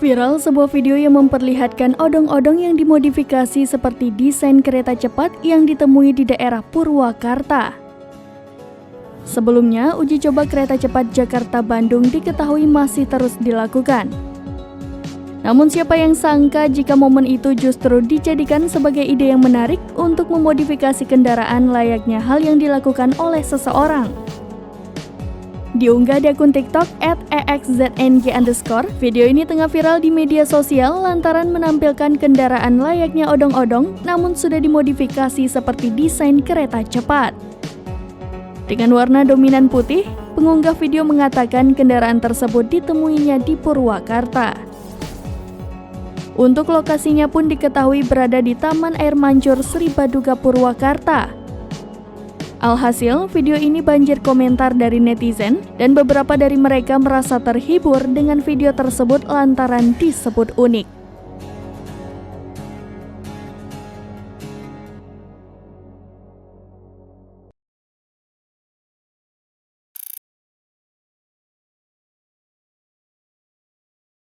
Viral sebuah video yang memperlihatkan odong-odong yang dimodifikasi seperti desain kereta cepat yang ditemui di daerah Purwakarta. Sebelumnya, uji coba kereta cepat Jakarta-Bandung diketahui masih terus dilakukan. Namun siapa yang sangka jika momen itu justru dijadikan sebagai ide yang menarik untuk memodifikasi kendaraan layaknya hal yang dilakukan oleh seseorang. Diunggah di akun TikTok @exzng_, video ini tengah viral di media sosial lantaran menampilkan kendaraan layaknya odong-odong namun sudah dimodifikasi seperti desain kereta cepat. Dengan warna dominan putih, pengunggah video mengatakan kendaraan tersebut ditemuinya di Purwakarta. Untuk lokasinya pun diketahui berada di Taman Air Mancur Sri Baduga Purwakarta. Alhasil, video ini banjir komentar dari netizen dan beberapa dari mereka merasa terhibur dengan video tersebut lantaran disebut unik.